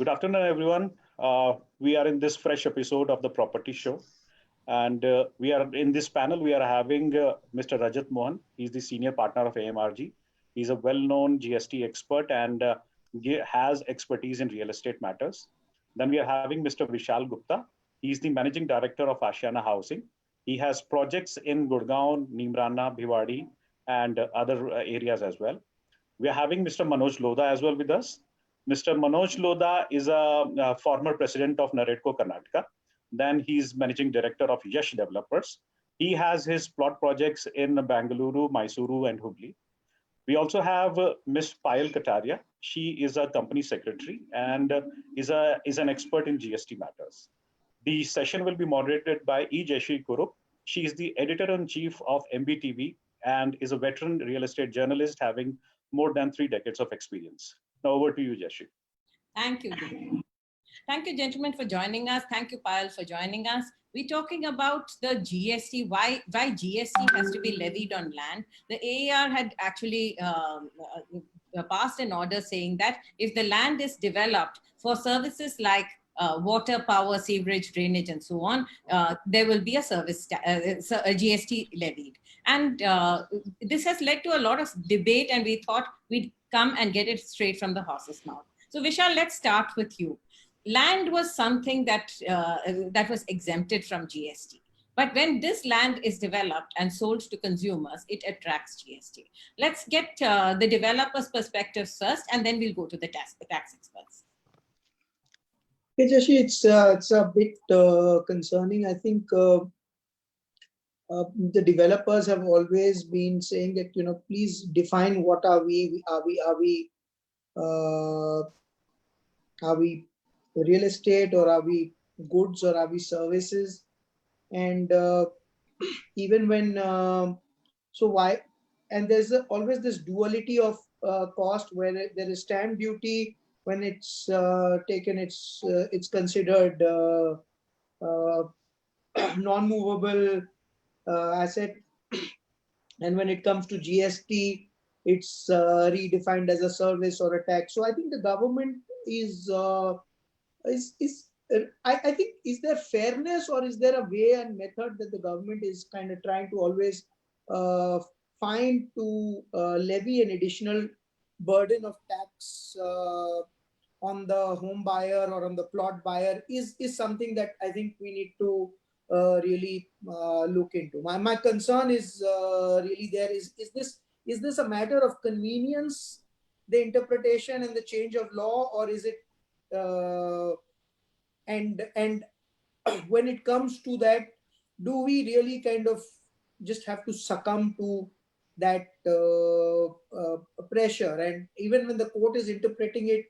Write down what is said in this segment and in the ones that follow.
Good afternoon, everyone. We are in this fresh episode of the Property Show. And we are in this panel, we are having Mr. Rajat Mohan. He's the senior partner of AMRG. He's a well known GST expert and has expertise in real estate matters. Then we are having Mr. Vishal Gupta. He's the managing director of Ashiana Housing. He has projects in Gurgaon, Neemrana, Bhiwadi, and other areas as well. We are having Mr. Manoj Lodha as well with us. Mr. Manoj Lodha is a former president of Naredco Karnataka. Then he's managing director of Yash Developers. He has his plot projects in Bangalore, Mysuru, and Hubli. We also have Ms. Payal Kataria. She is a company secretary and is an expert in GST matters. The session will be moderated by E. Jashi Kurup. She is the editor-in-chief of MBTV and is a veteran real estate journalist having more than 3 decades of experience. Now over to you, Jashi. Thank you. Thank you, gentlemen, for joining us. Thank you, Payal, for joining us. We're talking about the GST, why GST has to be levied on land. The AAR had actually passed an order saying that if the land is developed for services like water, power, sewerage, drainage, and so on, there will be a a GST levied. And this has led to a lot of debate, and we thought we'd come and get it straight from the horse's mouth. So Vishal, let's start with you. Land was something that was exempted from GST. But when this land is developed and sold to consumers, it attracts GST. Let's get the developer's perspective first, and then we'll go to the tax experts. Hey, Jashi, it's a bit concerning. I think the developers have always been saying that, please define what are we real estate, or are we goods, or are we services? And even when there's always this duality of cost, where there is stamp duty. When it's taken, it's considered non-movable asset, and when it comes to GST, it's redefined as a service or a tax. So I think the government I think, is there fairness, or is there a way and method that the government is kind of trying to always find to levy an additional burden of tax on the home buyer or on the plot buyer is something that I think we need to really look into. My concern is really there is this a matter of convenience, the interpretation and the change of law, or is it and when it comes to that, do we really kind of just have to succumb to that pressure? And even when the court is interpreting it,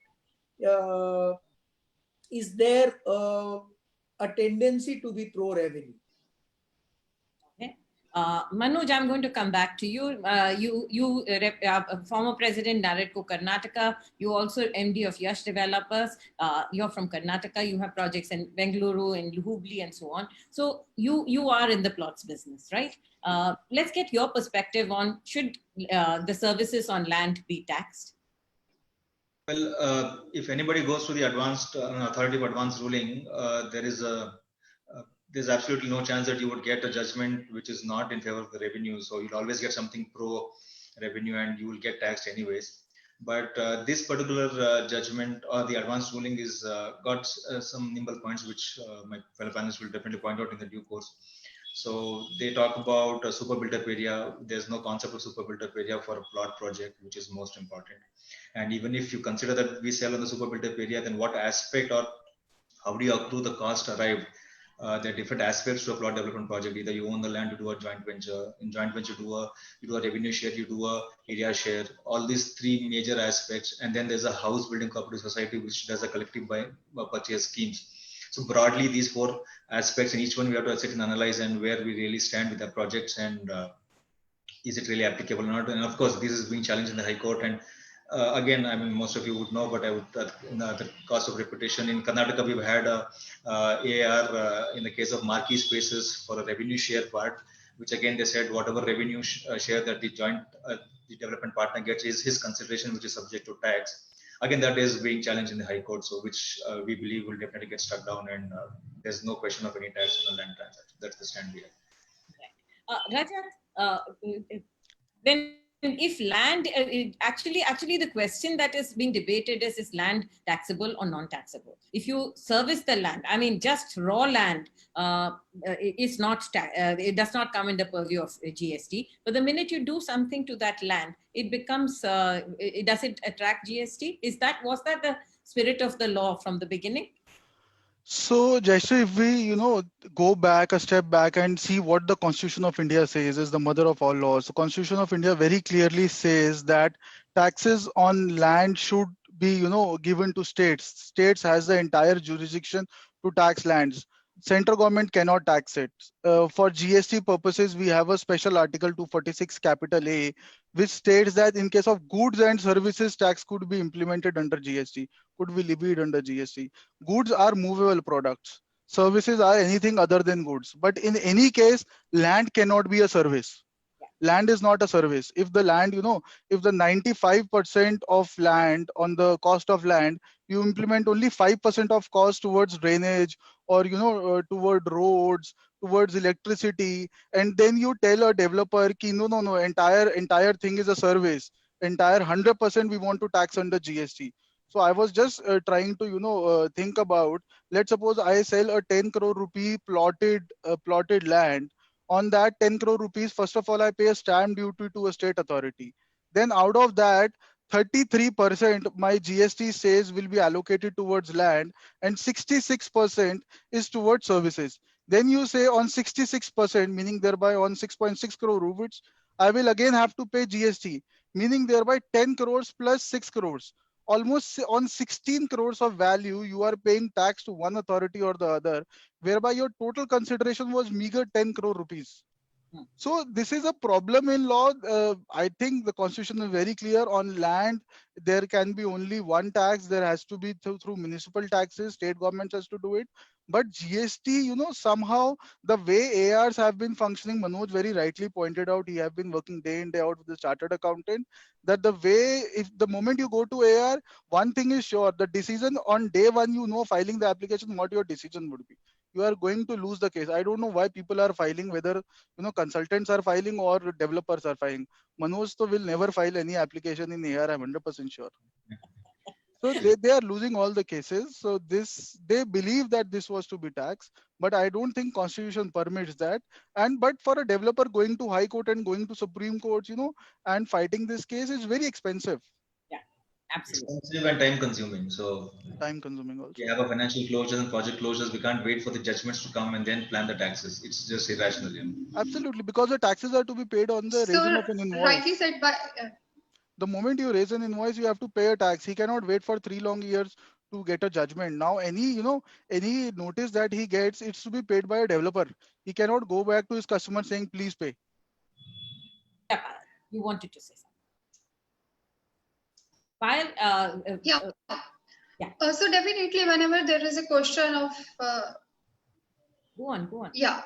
is there a tendency to be pro-revenue? Okay. Manoj, I'm going to come back to you. You former president Naredco Karnataka. You also MD of Yash Developers. You're from Karnataka. You have projects in Bengaluru, in Hubli, and so on. So you are in the plots business, right? Let's get your perspective on, should the services on land be taxed? Well, if anybody goes to the authoritative advanced ruling, there's absolutely no chance that you would get a judgment which is not in favor of the revenue. So you'll always get something pro revenue, and you will get taxed anyways. But this particular judgment or the advanced ruling is got some nimble points, which my fellow panelists will definitely point out in the due course. So they talk about a super built-up area. There's no concept of super built-up area for a plot project, which is most important. And even if you consider that we sell on the super built-up area, then what aspect or how do you accrue the cost arrived? There are different aspects to a plot development project. Either you own the land, you do a joint venture. In joint venture, you do a revenue share, you do a area share. All these three major aspects, and then there's a house building cooperative society which does a collective buy purchase schemes. So broadly, these four aspects, and each one we have to sit and analyze, and where we really stand with our projects, and is it really applicable or not? And of course, this is being challenged in the High Court. And again, I mean, most of you would know, but I would, the cost of reputation in Karnataka, we've had AR in the case of marquee spaces for a revenue share part, which again, they said whatever revenue share that the joint the development partner gets is his consideration, which is subject to tax. again, that is being challenged in the High Court, so which we believe will definitely get struck down, and there's no question of any tax on the land transaction. That's the stand we have. Rajat, then if land, actually the question that is being debated is land taxable or non-taxable? If you service the land, I mean, just raw land is not, it does not come in the purview of GST. But the minute you do something to that land, it becomes, does it attract GST? Was that the spirit of the law from the beginning? So, Jayshree, if we, go back a step back and see what the Constitution of India says is the mother of all laws. The Constitution of India very clearly says that taxes on land should be, given to states. States has the entire jurisdiction to tax lands. Central government cannot tax it. For GST purposes, we have a special article 246 capital A, which states that in case of goods and services, tax could be implemented under GST, could be levied under GST. Goods are movable products. Services are anything other than goods. But in any case, land cannot be a service. Land is not a service. If the land, if the 95% of land on the cost of land, you implement only 5% of cost towards drainage or, toward roads, towards electricity, and then you tell a developer, ki, no, entire thing is a service. Entire 100% we want to tax under GST. So I was just trying to, think about, let's suppose I sell a 10 crore rupee plotted land. On that 10 crore rupees, first of all, I pay a stamp duty to a state authority. Then out of that, 33% my GST says will be allocated towards land and 66% is towards services. Then you say on 66%, meaning thereby on 6.6 crore rupees, I will again have to pay GST, meaning thereby 10 crores plus 6 crores. Almost on 16 crores of value, you are paying tax to one authority or the other, whereby your total consideration was meager 10 crore rupees. So this is a problem in law. I think the Constitution is very clear on land. There can be only one tax. There has to be through municipal taxes. State governments has to do it. But GST, somehow the way ARs have been functioning, Manoj very rightly pointed out, he have been working day in, day out with the chartered accountant, that the way, if the moment you go to AR, one thing is sure, the decision on day one, filing the application, what your decision would be. You are going to lose the case. I don't know why people are filing, whether consultants are filing or developers are filing. Manoj will never file any application in AR, I'm 100% sure. So they are losing all the cases. So they believe that this was to be taxed, but I don't think Constitution permits that. But for a developer going to High Court and going to Supreme Court, and fighting this case is very expensive. Absolutely. Expensive and time consuming. So time consuming also. We have a financial closures and project closures. We can't wait for the judgments to come and then plan the taxes. It's just irrational. Absolutely, because the taxes are to be paid on the raising of an invoice. Rightly said by. The moment you raise an invoice, you have to pay a tax. He cannot wait for 3 long years to get a judgment. Now, any notice that he gets, it's to be paid by a developer. He cannot go back to his customer saying, please pay. Yeah, you wanted to say something. While, so definitely whenever there is a question of go on. Yeah,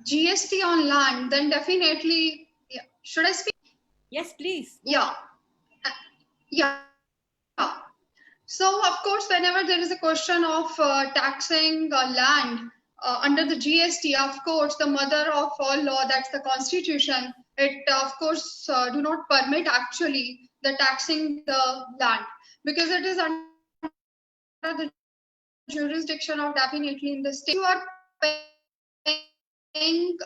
GST on land, then definitely, should I speak? Yes, please. Yeah. So of course, whenever there is a question of taxing land under the GST, of course, the mother of all law, that's the Constitution, it of course do not permit actually the taxing the land, because it is under the jurisdiction of definitely in the state. You are paying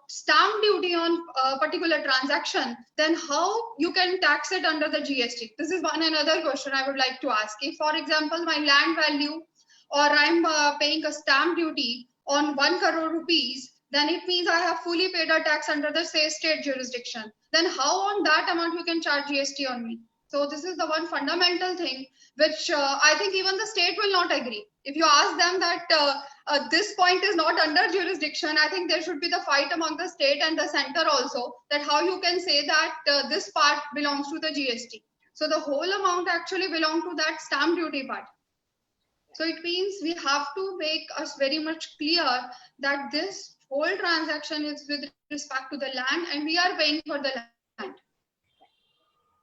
stamp duty on a particular transaction, then how you can tax it under the GST? This is one another question I would like to ask. If, for example, my land value, or I'm paying a stamp duty on 1 crore rupees, then it means I have fully paid a tax under the say state jurisdiction. Then how on that amount you can charge GST on me? So this is the one fundamental thing which I think even the state will not agree. If you ask them that this point is not under jurisdiction, I think there should be the fight among the state and the center also, that how you can say that this part belongs to the GST. So the whole amount actually belongs to that stamp duty part. So it means we have to make us very much clear that this whole transaction is with respect to the land and we are paying for the land.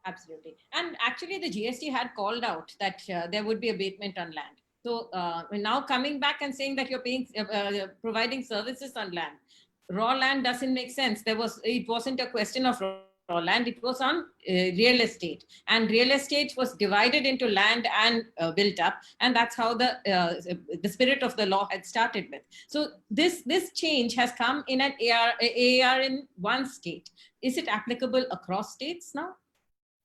Absolutely. And actually, the GST had called out that there would be abatement on land. So now coming back and saying that you're paying, providing services on land, raw land doesn't make sense. It wasn't a question of raw land; it was on real estate, and real estate was divided into land and built up, and that's how the spirit of the law had started with. So this change has come in an AR in one state. Is it applicable across states now?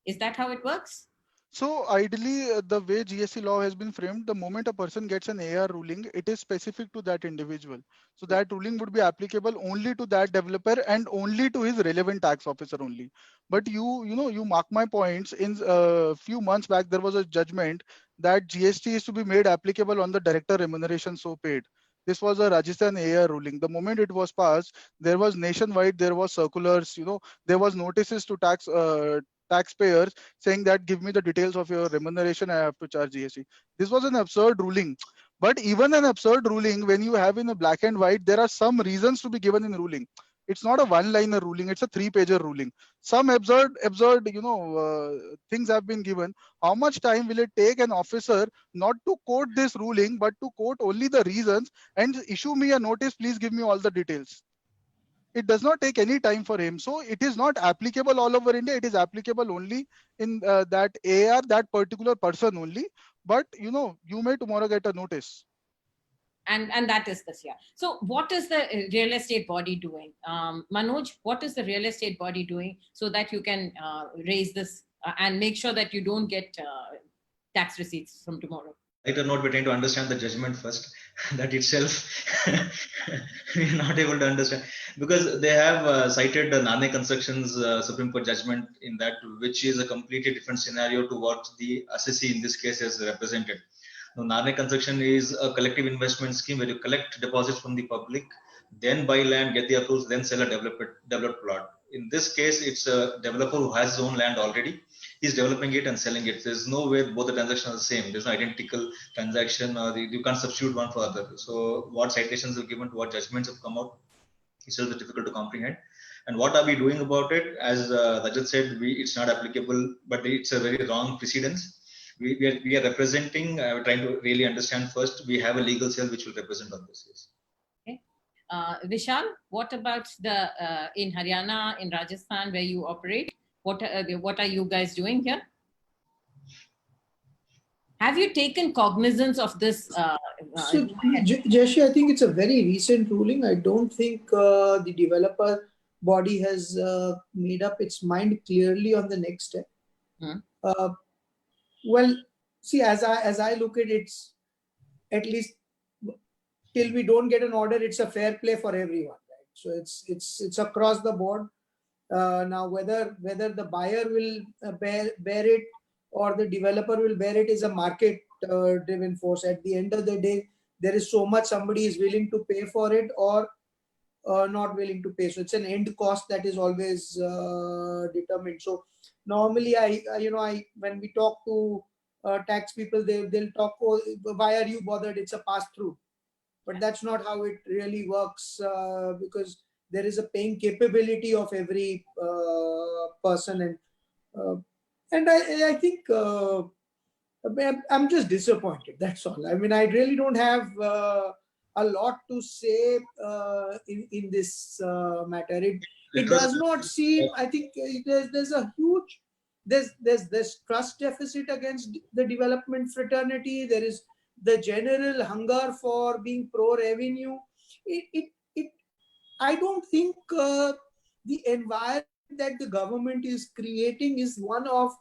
Is that how it works? So ideally, the way GST law has been framed, the moment a person gets an AR ruling, it is specific to that individual. So that ruling would be applicable only to that developer and only to his relevant tax officer only. But you mark my points. In a few months back, there was a judgment that GST is to be made applicable on the director remuneration so paid. This was a Rajasthan AR ruling. The moment it was passed, there was nationwide, there was circulars, there was notices to taxpayers saying that give me the details of your remuneration, I have to charge GST. This was an absurd ruling. But even an absurd ruling, when you have in a black and white, there are some reasons to be given in ruling. It's not a one-liner ruling; it's a three-pager ruling. Some absurd, things have been given. How much time will it take an officer not to quote this ruling, but to quote only the reasons and issue me a notice? Please give me all the details. It does not take any time for him. So it is not applicable all over India. It is applicable only in that AR, that particular person only. But you may tomorrow get a notice. And that is this year. So what is the real estate body doing? Manoj, what is the real estate body doing so that you can raise this and make sure that you don't get tax receipts from tomorrow? I are not trying to understand the judgment first. That itself, we are not able to understand, because they have cited Nane Construction's Supreme Court judgment in that, which is a completely different scenario to what the assessee in this case has represented. Now, Nane Construction is a collective investment scheme where you collect deposits from the public, then buy land, get the approvals, then sell a developed plot. In this case, it's a developer who has his own land already. He's developing it and selling it. There's no way both the transactions are the same. There's no identical transaction, or you can't substitute one for other. So what citations are given to what judgments have come out is still difficult to comprehend. And what are we doing about it? As Rajat said, it's not applicable, but it's a very wrong precedence. We are representing, trying to really understand first. We have a legal cell which will represent on this case. Okay. Vishal, what about the in Haryana, in Rajasthan, where you operate? What are you guys doing here? Have you taken cognizance of this? So, Jashi, I think it's a very recent ruling. I don't think the developer body has made up its mind clearly on the next step. Well, see, as I look at it, it's at least till we don't get an order, it's a fair play for everyone, right? So it's across the board. Now, whether the buyer will bear it or the developer will bear it is a market driven force. At the end of the day, there is so much somebody is willing to pay for it or not willing to pay. So it's an end cost that is always determined. So normally, when we talk to tax people, they'll talk, oh, why are you bothered? It's a pass through. But that's not how it really works, because there is a paying capability of every person, and I think I'm just disappointed. That's all. I mean, I really don't have a lot to say in this matter. It does not seem. I think there's a huge there's trust deficit against the development fraternity. There is the general hunger for being pro-revenue. I don't think the environment that the government is creating is one of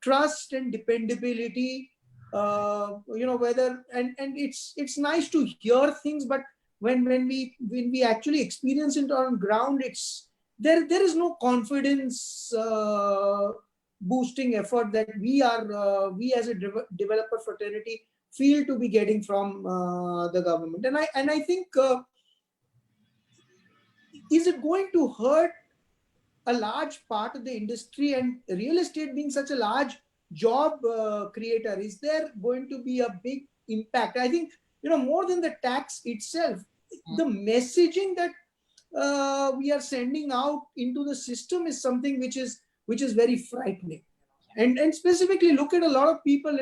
trust and dependability. Whether and it's nice to hear things, but when we actually experience it on ground, there is no confidence boosting effort that we as a developer fraternity feel to be getting from the government. And I think. Is it going to hurt a large part of the industry, and real estate being such a large job creator? Is there going to be a big impact? I think, more than the tax itself, the messaging that we are sending out into the system is something which is very frightening. And specifically look at a lot of people,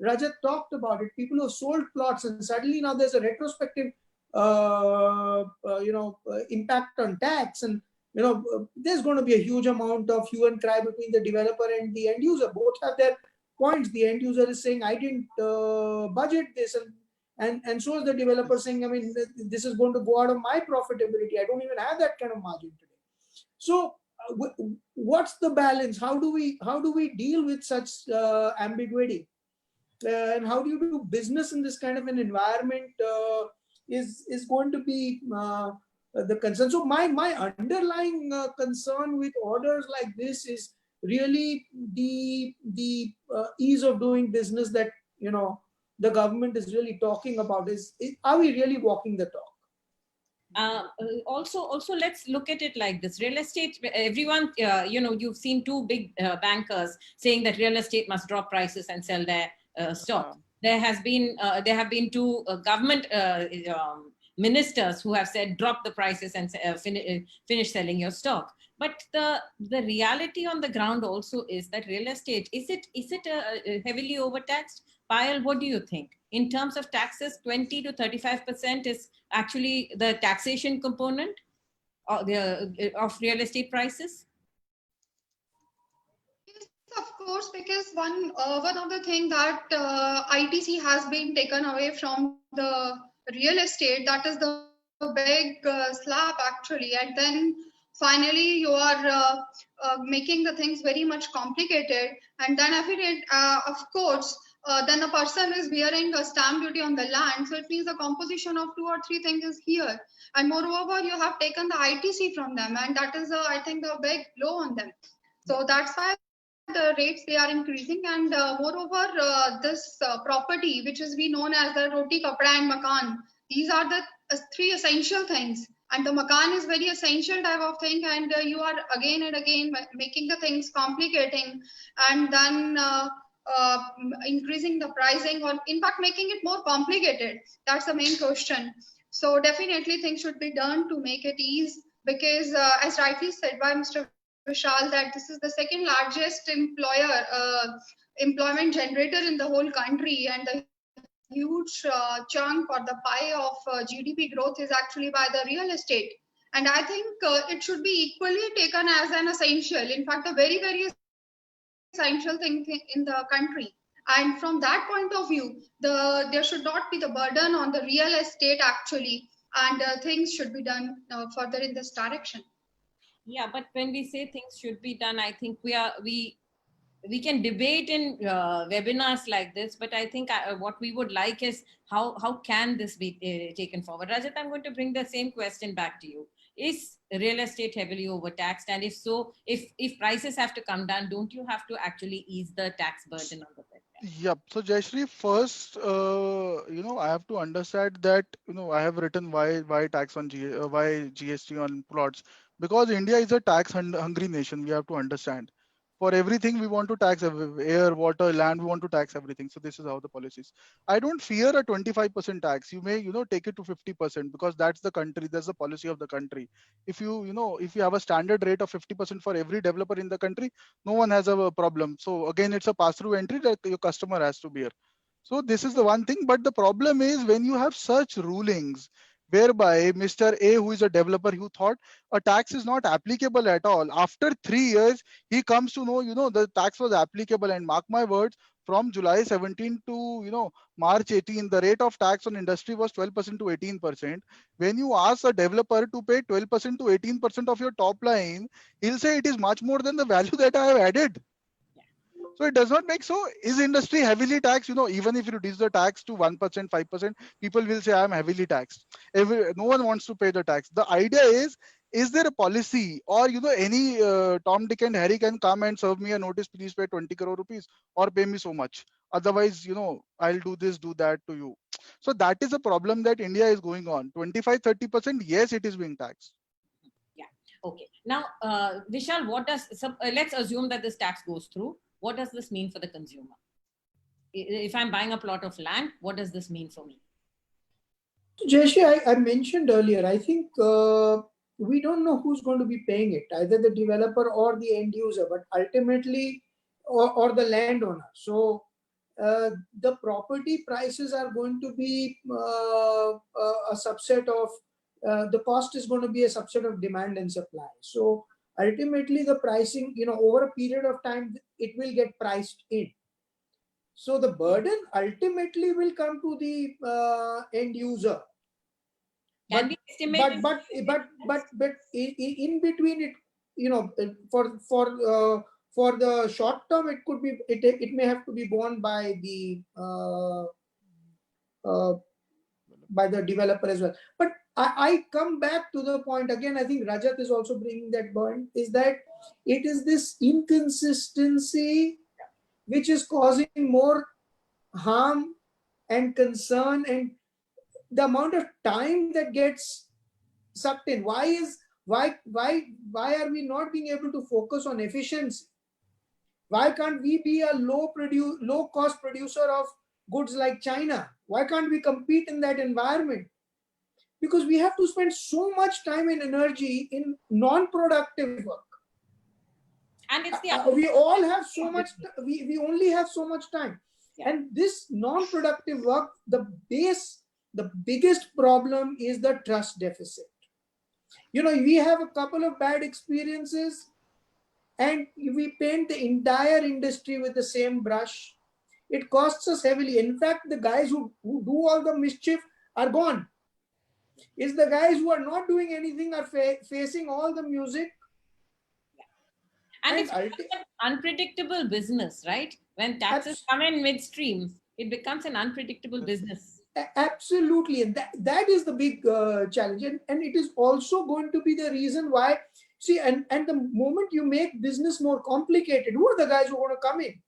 Rajat talked about it, people who sold plots and suddenly now there's a retrospective impact on tax, and there's going to be a huge amount of hue and cry between the developer and the end user. Both have their points. The end user is saying, I didn't budget this, and so is the developer saying, I mean, this is going to go out of my profitability. I don't even have that kind of margin today. So what's the balance? How do we deal with such ambiguity? And how do you do business in this kind of an environment is going to be the concern. So my underlying concern with orders like this is really the ease of doing business that the government is really talking about. Are we really walking the talk? Also, let's look at it like this. Real estate, everyone, you've seen two big bankers saying that real estate must drop prices and sell their stock. There have been two government ministers who have said drop the prices and finish selling your stock. But the reality on the ground also is that real estate, is it heavily overtaxed? Payal, what do you think? In terms of taxes, 20 to 35% is actually the taxation component of real estate prices? Of course, because one of the things that ITC has been taken away from the real estate, that is the big slab actually, and then finally you are making the things very much complicated, and then of course then the person is bearing a stamp duty on the land, so it means the composition of 2 or 3 things is here, and moreover you have taken the ITC from them, and that is I think the big blow on them. So that's why the rates they are increasing, and moreover this property which is known as the roti, kapda and makan, these are the 3 essential things, and the makan is very essential type of thing, and you are again and again making the things complicating, and then increasing the pricing, or in fact making it more complicated. That's the main question. So definitely things should be done to make it ease, because as rightly said by Mr. Vishal, that this is the second largest employment generator in the whole country, and the huge chunk or the pie of GDP growth is actually by the real estate. And I think it should be equally taken as an essential, in fact a very, very essential thing in the country. And from that point of view, there should not be the burden on the real estate actually, and things should be done further in this direction. Yeah, but when we say things should be done, I think we can debate in webinars like this, but I think what we would like is how can this be taken forward? Rajat, I'm going to bring the same question back to you. Is real estate heavily overtaxed? And if so, if prices have to come down, don't you have to actually ease the tax burden on the people? Yep. So Jayashree, first, I have to understand that, I have written why tax on why GST on plots, because India is a tax hungry nation. We have to understand. For everything, we want to tax air, water, land. We want to tax everything. So this is how the policy is. I don't fear a 25% tax. You may, take it to 50% because that's the country. That's the policy of the country. If if you have a standard rate of 50% for every developer in the country, no one has a problem. So again, it's a pass-through entry that your customer has to bear. So this is the one thing. But the problem is when you have such rulings, whereby Mr. A, who is a developer, who thought a tax is not applicable at all. After 3 years, he comes to know, the tax was applicable. And mark my words, from July 17 to, March 18, the rate of tax on industry was 12% to 18%. When you ask a developer to pay 12% to 18% of your top line, he'll say it is much more than the value that I have added. So it does not make so. Is industry heavily taxed? Even if you reduce the tax to 1%, 5%, people will say I am heavily taxed. No one wants to pay the tax. The idea is there a policy, or any Tom, Dick, and Harry can come and serve me a notice? Please pay 20 crore rupees or pay me so much. Otherwise, I'll do this, do that to you. So that is a problem that India is going on. 25-30%. Yes, it is being taxed. Yeah. Okay. Now, Vishal, let's assume that this tax goes through. What does this mean for the consumer? If I'm buying a plot of land, what does this mean for me? Jayashree, I mentioned earlier, I think we don't know who's going to be paying it, either the developer or the end user. But ultimately, or the landowner. So the property prices are going to be a subset of the cost is going to be a subset of demand and supply. So ultimately the pricing, over a period of time, it will get priced in. So the burden ultimately will come to the end user. Can we estimate? But in between it, for the short term, it could be it may have to be borne by the developer as well. But I come back to the point again. I think Rajat is also bringing that point, is that it is this inconsistency which is causing more harm and concern, and the amount of time that gets sucked in. Why are we not being able to focus on efficiency? Why can't we be a low cost producer of goods like China? Why can't we compete in that environment? Because we have to spend so much time and energy in non-productive work. And it's we all have so much, we only have so much time. Yeah. And this non-productive work, the biggest problem is the trust deficit. We have a couple of bad experiences and we paint the entire industry with the same brush. It costs us heavily. In fact, the guys who do all the mischief are gone. It's the guys who are not doing anything are facing all the music. And it's an unpredictable business, right? When taxes come in midstream, it becomes an unpredictable business. Absolutely. And that is the big challenge. And it is also going to be the reason why, and the moment you make business more complicated, who are the guys who want to come in?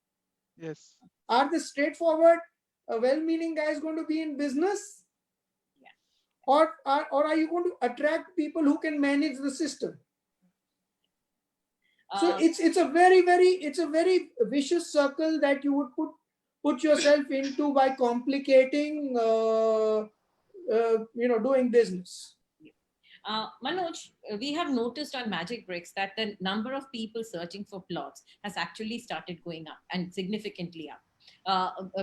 Yes. Are the straightforward, well-meaning guys going to be in business? Yeah. Or are you going to attract people who can manage the system? So it's a very vicious circle that you would put yourself into by complicating, doing business. Manoj, we have noticed on Magic Bricks that the number of people searching for plots has actually started going up, and significantly up.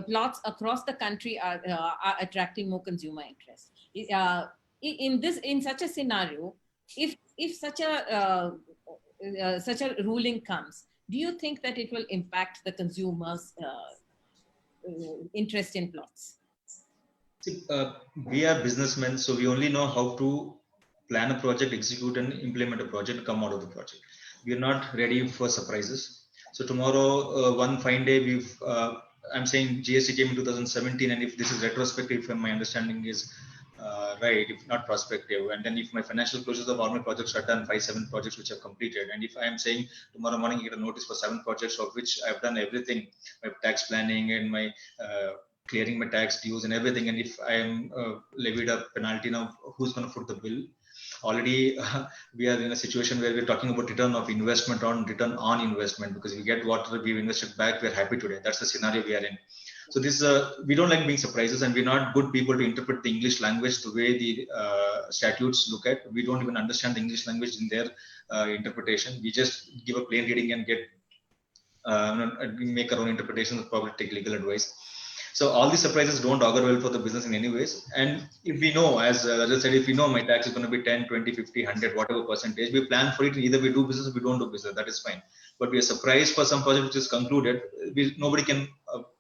Plots across the country are attracting more consumer interest. In such a scenario, if such a ruling comes, do you think that it will impact the consumers' interest in plots? See, we are businessmen, so we only know how to plan a project, execute and implement a project, come out of the project. We are not ready for surprises. So tomorrow, one fine day, I'm saying GST came in 2017, and if this is retrospective, if my understanding is right, if not prospective, and then if my financial closures of all my projects are done, 5-7 projects which I've completed, and if I am saying tomorrow morning you get a notice for 7 projects of which I've done everything, my tax planning and my clearing my tax dues and everything, and if I am levied a penalty, now who's going to foot the bill? Already we are in a situation where we're talking about return on investment, because we get what we've invested back, we're happy today. That's the scenario we are in. So this we don't like being surprises, and we're not good people to interpret the English language the way the statutes look at. We don't even understand the English language in their interpretation. We just give a plain reading and get make our own interpretations, probably take legal advice. So all these surprises don't augur well for the business in any ways. And if we know, as Rajat said, if we know my tax is going to be 10, 20, 50, 100, whatever percentage, we plan for it. Either we do business or we don't do business. That is fine. But we are surprised for some project which is concluded. Nobody can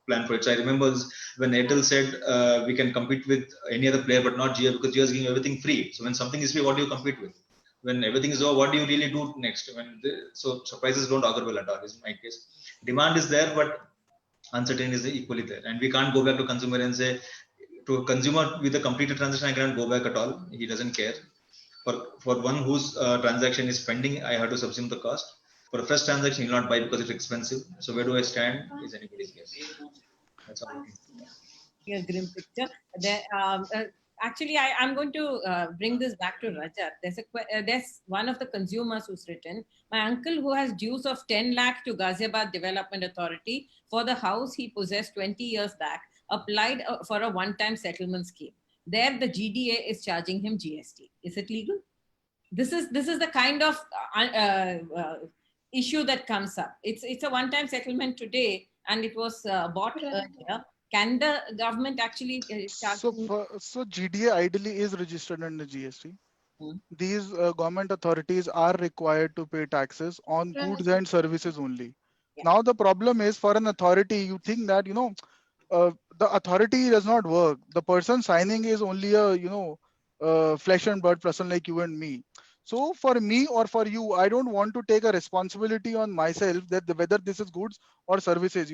plan for it. So I remember when Airtel said we can compete with any other player, but not Jio, because Jio is giving everything free. So when something is free, what do you compete with? When everything is over, what do you really do next? So surprises don't augur well at all, is my case. Demand is there, but uncertainty is equally there, and we can't go back to consumer and say, to a consumer with a completed transaction, I cannot go back at all. He doesn't care. For one whose transaction is pending, I have to subsume the cost. For a fresh transaction, he'll not buy because it's expensive. So where do I stand is anybody's guess. That's all. A grim picture. Actually, I'm going to bring this back to Rajat. There's one of the consumers who's written, my uncle who has dues of 10 lakh to Ghaziabad Development Authority for the house he possessed 20 years back, applied for a one-time settlement scheme. There, the GDA is charging him GST. Is it legal? This is the kind of issue that comes up. It's a one-time settlement today, and it was bought earlier. Can the government actually start to... So GDA ideally is registered under GST. These government authorities are required to pay taxes on goods and services only. Yeah. Now the problem is, for an authority, you think that the authority does not work. The person signing is only a flesh and blood person like you and me. So for me or for you, I don't want to take a responsibility on myself that whether this is goods or services.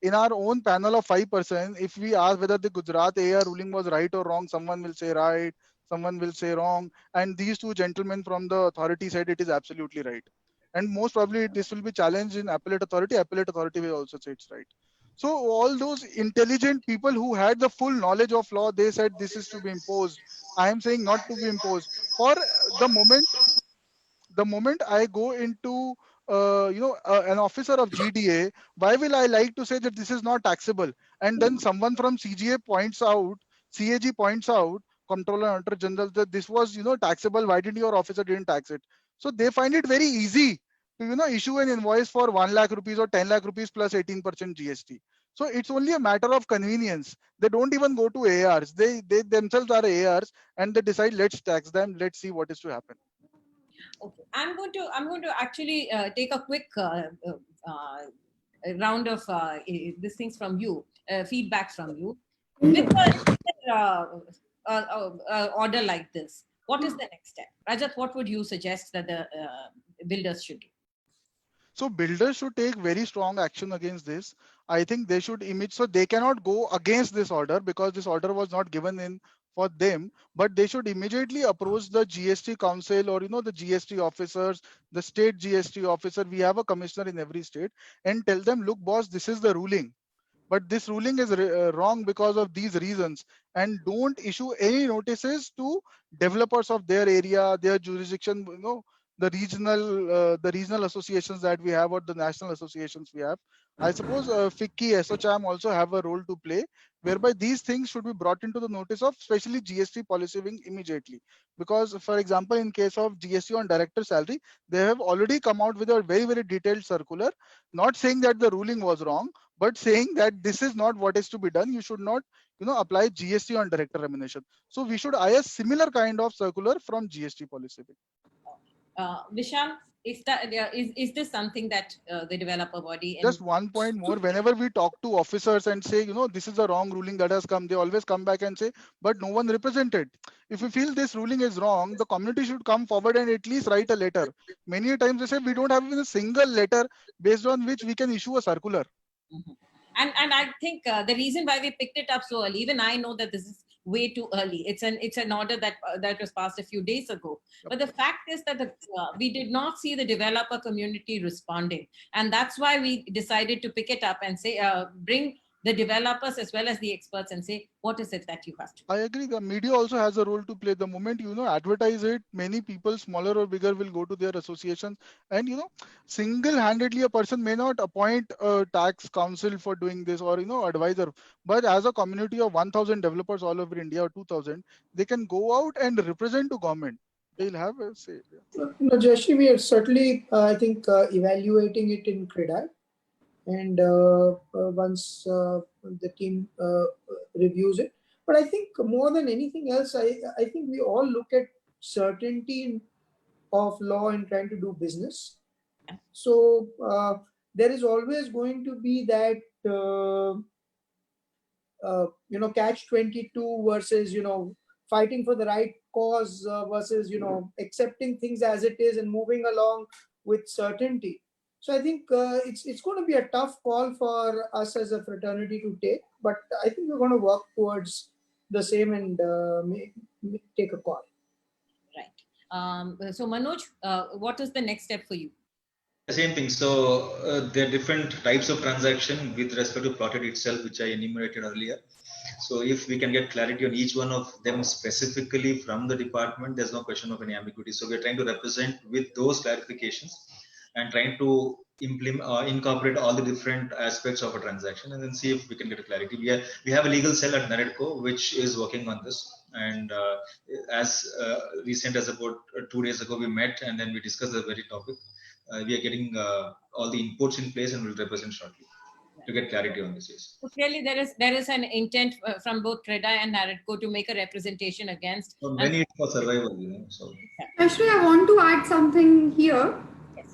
In our own panel of 5%, if we ask whether the Gujarat AR ruling was right or wrong, someone will say right, someone will say wrong, and these two gentlemen from the authority said it is absolutely right. And most probably this will be challenged in appellate authority. Appellate authority will also say it's right. So all those intelligent people who had the full knowledge of law, they said this is to be imposed. I am saying not to be imposed. For the moment I go into an officer of GDA, why will I like to say that this is not taxable? And then someone from CAG points out, Comptroller and Auditor General, that this was taxable. Why didn't your officer didn't tax it? So they find it very easy to issue an invoice for 1 lakh rupees or 10 lakh rupees plus 18% GST. So it's only a matter of convenience. They don't even go to ARs. They themselves are ARs, and they decide, let's tax them. Let's see what is to happen. Okay, I'm going to actually take a quick round of these things from you, feedback from you. With an order like this, what is the next step? Rajat, what would you suggest that the builders should do? So builders should take very strong action against this. I think they should so they cannot go against this order because this order was not given in for them, but they should immediately approach the GST council or the GST officers, the state GST officer. We have a commissioner in every state, and tell them, look boss, this is the ruling, but this ruling is wrong because of these reasons, and don't issue any notices to developers of their area, their jurisdiction, the regional associations that we have or the national associations we have. I suppose FICCI, SOCHAM also have a role to play, whereby these things should be brought into the notice of especially GST policy wing immediately. Because for example, in case of GST on director salary, they have already come out with a very, very detailed circular, not saying that the ruling was wrong, but saying that this is not what is to be done. You should not apply GST on director remuneration. So we should eye a similar kind of circular from GST policy wing. Vishal, is this something that the developer body... Just one point more, whenever we talk to officers and say, this is the wrong ruling that has come, they always come back and say, but no one represented. If we feel this ruling is wrong, the community should come forward and at least write a letter. Many times they say we don't have even a single letter based on which we can issue a circular. Mm-hmm. And I think the reason why we picked it up so early, even I know that this is way too early. It's an order that was passed a few days ago. But the fact is that we did not see the developer community responding, and that's why we decided to pick it up and say bring the developers as well as the experts and say, what is it that you have to do? I agree. The media also has a role to play. The moment advertise it, many people, smaller or bigger, will go to their associations, and single-handedly a person may not appoint a tax council for doing this or advisor, but as a community of 1,000 developers all over India or 2,000, they can go out and represent to government. They'll have a say. No, Jayashree, we are certainly, I think, evaluating it in CREDAI. And once the team reviews it. But I think more than anything else, I think we all look at certainty of law in trying to do business. So there is always going to be that, catch-22 versus, fighting for the right cause versus, accepting things as it is and moving along with certainty. So I think it's going to be a tough call for us as a fraternity to take, but I think we're going to work towards the same and take a call. Right. So Manoj, what is the next step for you? The same thing. So there are different types of transaction with respect to plotted itself, which I enumerated earlier. So if we can get clarity on each one of them specifically from the department, there's no question of any ambiguity. So we're trying to represent with those clarifications and trying to incorporate all the different aspects of a transaction and then see if we can get a clarity. We have a legal cell at NAREDCO which is working on this, and as recent as about 2 days ago we met and then we discussed the very topic. we are getting all the inputs in place and will represent shortly to get clarity on this. Yes. So clearly, there is an intent from both CREDA and NAREDCO to make a representation against. So many for survival, So Actually, I want to add something here. Yes.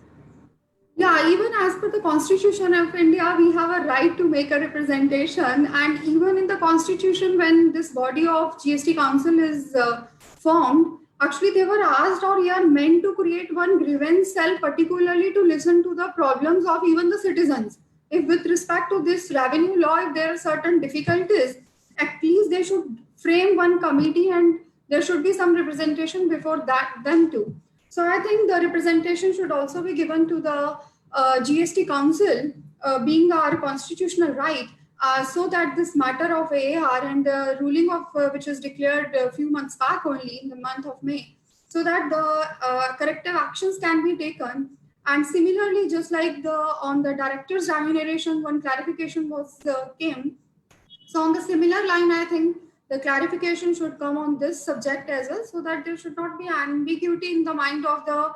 Yeah, even as per the Constitution of India, we have a right to make a representation. And even in the Constitution, when this body of GST Council is formed, actually they were asked or they are meant to create one grievance cell, particularly to listen to the problems of even the citizens. If with respect to this revenue law, if there are certain difficulties, at least they should frame one committee and there should be some representation before that them too. So I think the representation should also be given to the GST Council, being our constitutional right, so that this matter of AAR and the ruling of which was declared a few months back only in the month of May, so that the corrective actions can be taken. And similarly, just like on the director's remuneration, one clarification was came. So on the similar line, I think the clarification should come on this subject as well, so that there should not be ambiguity in the mind of the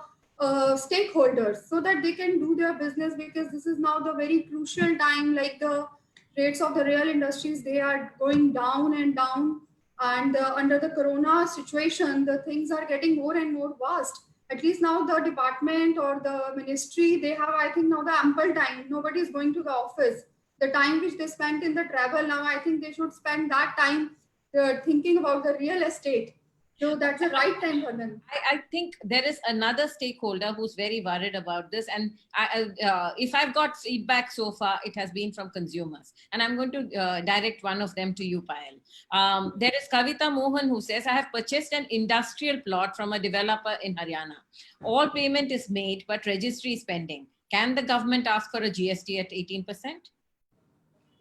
stakeholders, so that they can do their business, because this is now the very crucial time. Like the rates of the real industries, they are going down and down, and under the corona situation, the things are getting more and more vast. At least now the department or the ministry, they have, I think now, the ample time. Nobody is going to the office. The time which they spent in the travel, now I think they should spend that time thinking about the real estate. So that's the right time for them. I think there is another stakeholder who's very worried about this. And if I've got feedback so far, it has been from consumers. And I'm going to direct one of them to you, Payal. There is Kavita Mohan who says, I have purchased an industrial plot from a developer in Haryana. All payment is made, but registry is pending. Can the government ask for a GST at 18%? Yeah,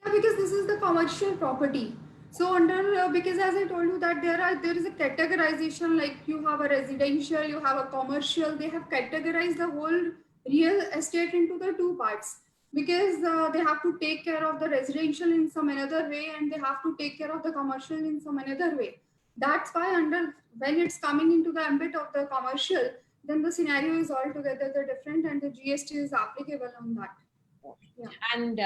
because this is the commercial property. So under, because as I told you that there is a categorization, like you have a residential, you have a commercial, they have categorized the whole real estate into the two parts, because they have to take care of the residential in some another way, and they have to take care of the commercial in some another way. That's why when it's coming into the ambit of the commercial, then the scenario is altogether different, and the GST is applicable on that. Yeah. And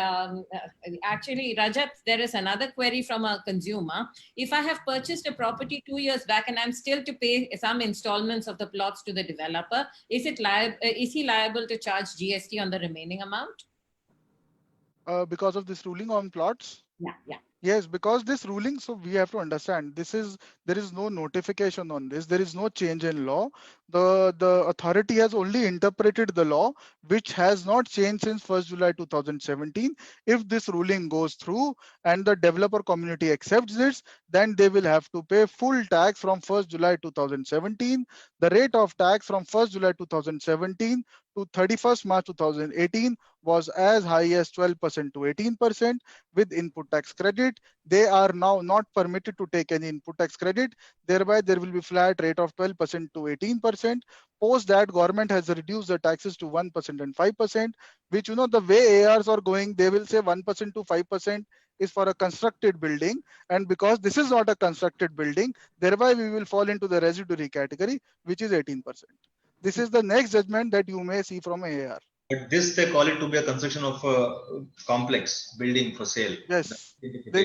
actually, Rajat, there is another query from a consumer. If I have purchased a property 2 years back and I'm still to pay some installments of the plots to the developer, is he liable to charge GST on the remaining amount? Because of this ruling on plots? Yeah. Yes, because this ruling, so we have to understand, there is no notification on this. There is no change in law. The authority has only interpreted the law, which has not changed since 1st July 2017. If this ruling goes through and the developer community accepts this, then they will have to pay full tax from 1st July 2017. The rate of tax from 1st July 2017 to 31st March 2018 was as high as 12% to 18% with input tax credit. They are now not permitted to take any input tax credit. Thereby, there will be flat rate of 12% to 18%. Post that, government has reduced the taxes to 1% and 5%, which, the way ARs are going, they will say 1% to 5% is for a constructed building. And because this is not a constructed building, thereby we will fall into the residuary category, which is 18%. This is the next judgment that you may see from AAR. But this, they call it to be a construction of a complex building for sale. Yes,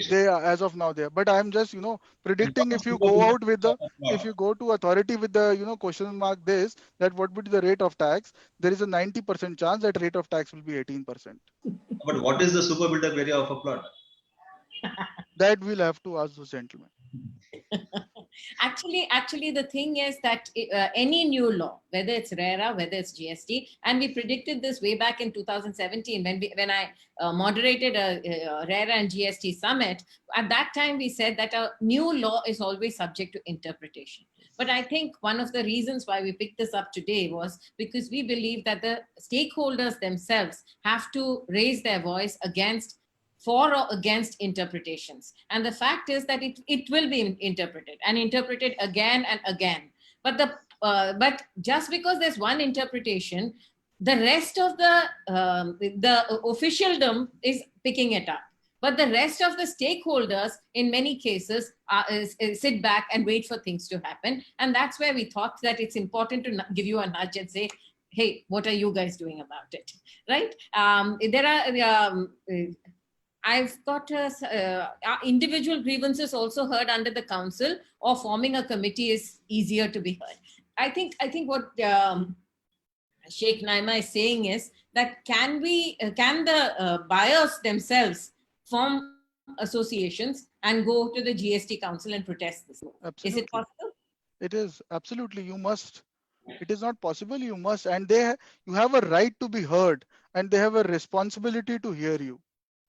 they are, as of now there. But I'm just, predicting if you go out with if you go to authority with the, question mark this, that what would be the rate of tax, there is a 90% chance that rate of tax will be 18%. But what is the super built-up area of a plot? That we'll have to ask those gentlemen. Actually, the thing is that any new law, whether it's RERA, whether it's GST, and we predicted this way back in 2017 when I moderated a RERA and GST summit. At that time, we said that a new law is always subject to interpretation. But I think one of the reasons why we picked this up today was because we believe that the stakeholders themselves have to raise their voice for or against interpretations. And the fact is that it will be interpreted again and again. But just because there's one interpretation, the rest of the officialdom is picking it up. But the rest of the stakeholders, in many cases, sit back and wait for things to happen. And that's where we thought that it's important to give you a nudge and say, hey, what are you guys doing about it? Right? There are, I've got individual grievances also heard under the council, or forming a committee is easier to be heard. I think what Sheikh Naima is saying is that can the buyers themselves form associations and go to the GST council and protest this? Absolutely. Is it possible? It is absolutely. You must. It is not possible. You must, and you have a right to be heard, and they have a responsibility to hear you.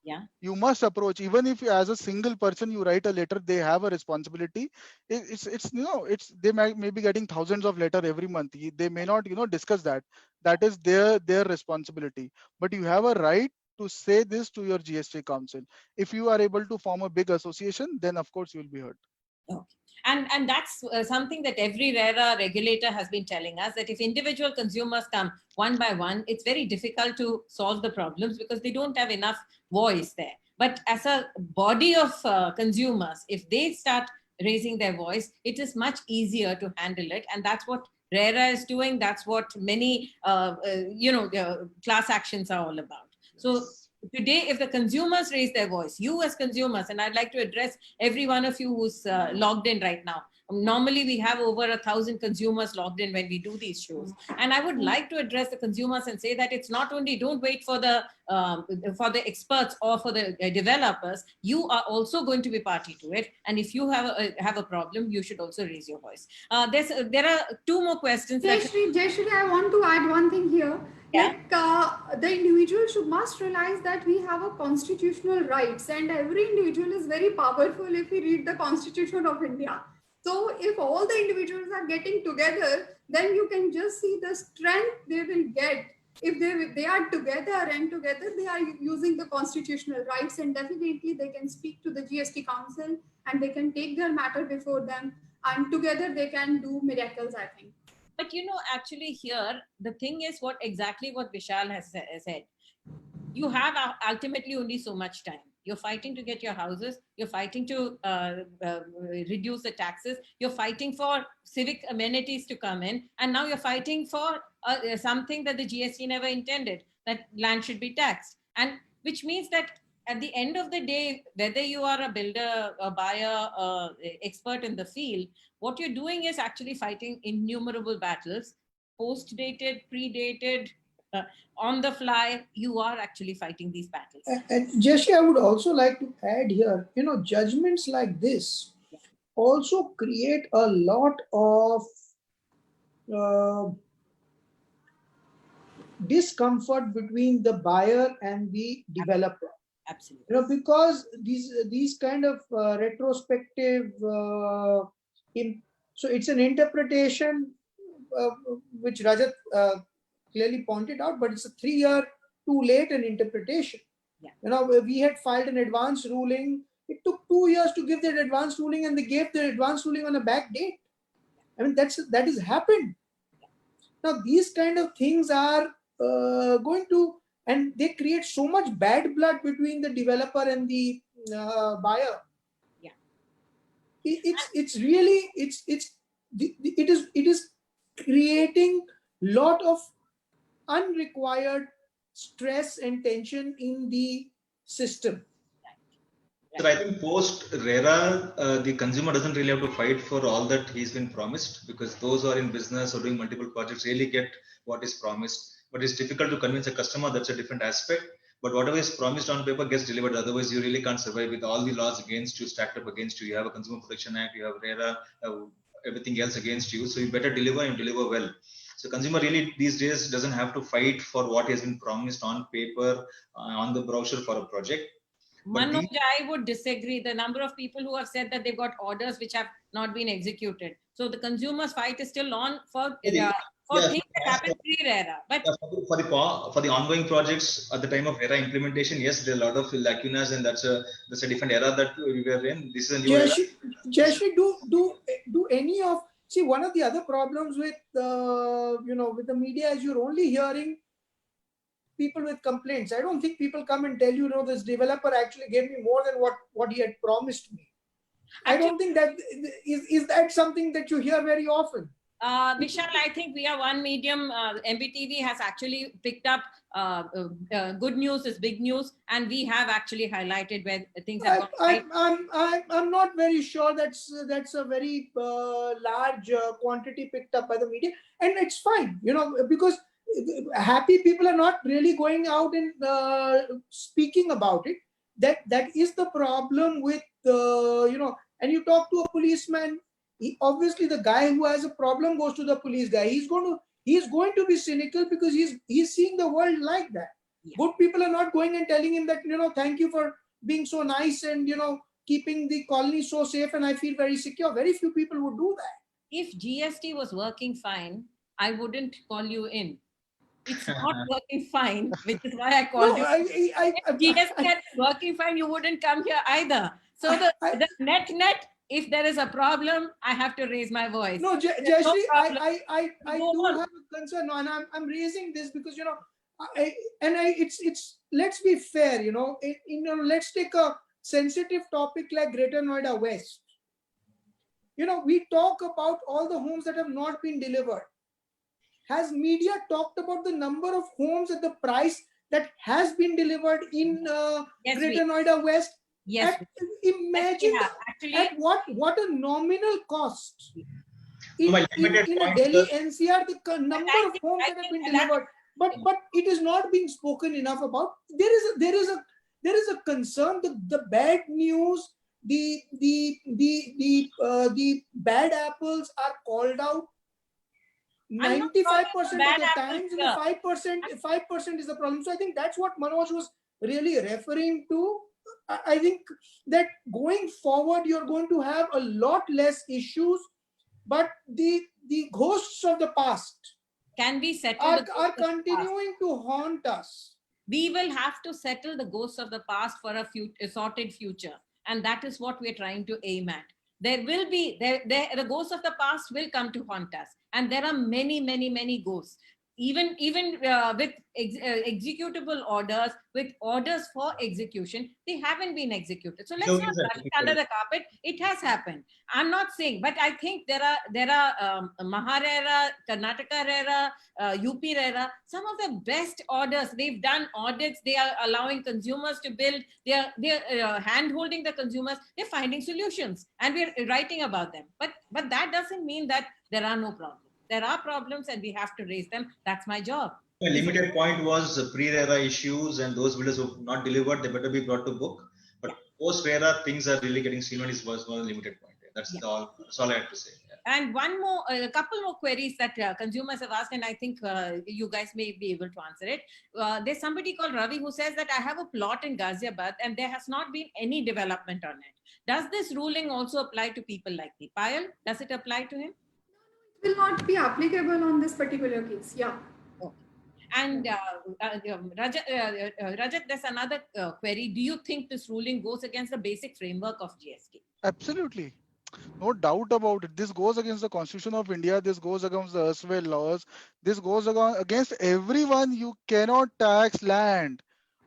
Yeah. You must approach, even if as a single person you write a letter, they have a responsibility. They may be getting thousands of letters every month. They may not discuss that. That is their responsibility. But you have a right to say this to your GST council. If you are able to form a big association, then of course you will be heard. Okay. And that's something that every RERA regulator has been telling us, that if individual consumers come one by one, it's very difficult to solve the problems because they don't have enough voice there. But as a body of consumers, if they start raising their voice, it is much easier to handle it. And that's what RERA is doing. That's what many class actions are all about. So today, if the consumers raise their voice, you as consumers, and I'd like to address every one of you who's logged in right now. Normally, we have over 1,000 consumers logged in when we do these shows. And I would like to address the consumers and say that it's not only, don't wait for the experts or for the developers. You are also going to be party to it. And if you have a problem, you should also raise your voice. There are two more questions. Jayashree, I want to add one thing here. Yeah. Like the individual must realize that we have a constitutional rights, and every individual is very powerful if we read the Constitution of India. So if all the individuals are getting together, then you can just see the strength they will get if they are together, and together they are using the constitutional rights, and definitely they can speak to the GST council and they can take their matter before them, and together they can do miracles, I think. But actually here, the thing is what Vishal has said. You have ultimately only so much time. You're fighting to get your houses. You're fighting to reduce the taxes. You're fighting for civic amenities to come in. And now you're fighting for something that the GST never intended, that land should be taxed. And which means that at the end of the day, whether you are a builder, a buyer, expert in the field, what you're doing is actually fighting innumerable battles, post-dated, pre-dated, on the fly. You are actually fighting these battles. And Jayashree, I would also like to add here, judgments like this also create a lot of discomfort between the buyer and the developer. Absolutely. Because these kind of retrospective, so it's an interpretation which Rajat clearly pointed out, but it's a 3-year too late an interpretation. Yeah. We had filed an advance ruling. It took 2 years to give that advance ruling, and they gave the advance ruling on a back date. I mean, that has happened. Now, these kind of things are going to, and they create so much bad blood between the developer and the buyer. Yeah. It is creating lot of unrequired stress and tension in the system. So I think post RERA, the consumer doesn't really have to fight for all that he's been promised, because those who are in business or doing multiple projects really get what is promised. But it's difficult to convince a customer. That's a different aspect. But whatever is promised on paper gets delivered. Otherwise, you really can't survive with all the laws against you, stacked up against you. You have a Consumer Protection Act, you have RERA, everything else against you. So you better deliver and deliver well. So consumer really these days doesn't have to fight for what has been promised on paper, on the brochure for a project. Manoj, I would disagree. The number of people who have said that they've got orders which have not been executed. So the consumer's fight is still on for things that happened pre-RERA. But for the ongoing projects at the time of RERA implementation, yes, there are a lot of lacunas, and that's a different era that we were in. This is a new era. Jayashree, do any of, see, one of the other problems with with the media is you're only hearing people with complaints. I don't think people come and tell you, this developer actually gave me more than what he had promised me. I don't think that is that something that you hear very often. Vishal, I think we are one medium. MBTV has actually picked up good news is big news, and we have actually highlighted where things have gone right. I'm not very sure that's a very large quantity picked up by the media, and it's fine, because happy people are not really going out and speaking about it. That is the problem with and you talk to a policeman. Obviously, the guy who has a problem goes to the police guy. He's going to be cynical because he's seeing the world like that. Yeah. Good people are not going and telling him that, thank you for being so nice and, keeping the colony so safe, and I feel very secure. Very few people would do that. If GST was working fine, I wouldn't call you in. It's not working fine, which is why I called you. If GST had working fine, you wouldn't come here either. So the net, if there is a problem, I have to raise my voice. No, Jayashree, I do have a concern. No, and I'm raising this because, let's be fair, let's take a sensitive topic like Greater Noida West. We talk about all the homes that have not been delivered. Has media talked about the number of homes at the price that has been delivered in Greater Noida West? Yes. Imagine at what a nominal cost. In Delhi NCR, the number of homes that have been delivered, but it is not being spoken enough about. There is a concern. The bad news, the bad apples are called out 95% of the times, and the 5% is the problem. So I think that's what Manoj was really referring to. I think that going forward, you're going to have a lot less issues, but the ghosts of the past can be settled are continuing to haunt us. We will have to settle the ghosts of the past for a sorted future, and that is what we're trying to aim at. There will be the ghosts of the past will come to haunt us, and there are many ghosts. Even with executable orders, with orders for execution, they haven't been executed. So let's not brush it under the carpet. It has happened. I'm not saying, but I think there are Maharera, Karnataka RERA, UP RERA, some of the best orders. They've done audits. They are allowing consumers to build. They're hand-holding the consumers. They're finding solutions, and we're writing about them. But that doesn't mean that there are no problems. There are problems and we have to raise them. That's my job. A limited point was pre-RERA issues, and those builders who have not delivered, they better be brought to book. But post-RERA, things are really getting streamlined. Was one limited point. That's all I had to say. Yeah. And a couple more queries that consumers have asked, and I think you guys may be able to answer it. There's somebody called Ravi who says that I have a plot in Ghaziabad and there has not been any development on it. Does this ruling also apply to people like me? Payal, does it apply to him? Will not be applicable on this particular case. Yeah. Okay. And Rajat, there's another query. Do you think this ruling goes against the basic framework of GST? Absolutely. No doubt about it. This goes against the Constitution of India. This goes against the erstwhile laws. This goes against everyone. You cannot tax land.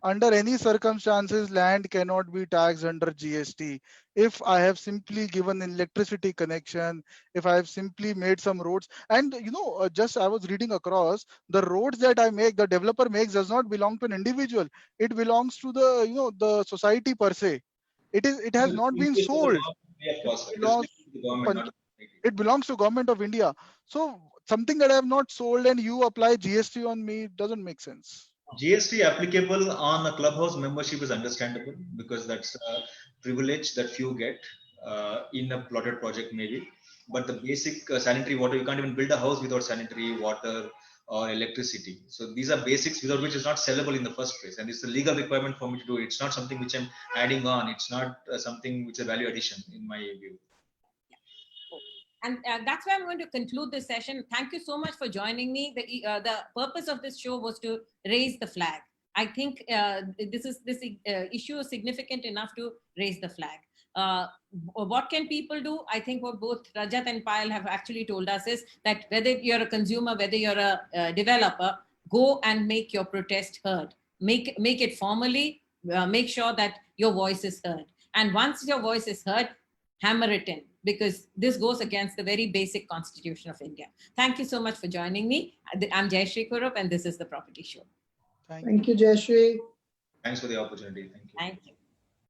Under any circumstances, land cannot be taxed under GST. If I have simply given an electricity connection, if I have simply made some roads, and just I was reading across, the roads that I make, the developer makes, does not belong to an individual. It belongs to the the society per se. It has not been sold. It belongs to government of India. So something that I have not sold and you apply GST on me doesn't make sense. GST applicable on a clubhouse membership is understandable because that's a privilege that few get in a plotted project maybe. But the basic sanitary water, you can't even build a house without sanitary water or electricity. So these are basics without which is not sellable in the first place. And it's a legal requirement for me to do it. It's not something which I'm adding on. It's not something which is a value addition in my view. And that's why I'm going to conclude this session. Thank you so much for joining me. The purpose of this show was to raise the flag. I think this issue is significant enough to raise the flag. What can people do? I think what both Rajat and Payal have actually told us is that whether you're a consumer, whether you're a developer, go and make your protest heard. Make it formally, make sure that your voice is heard. And once your voice is heard, hammer it in, because this goes against the very basic constitution of India. Thank you so much for joining me. I'm Jayashree Kurup, and this is The Property Show. Thank you, Jayashree. Thanks for the opportunity. Thank you. Thank you.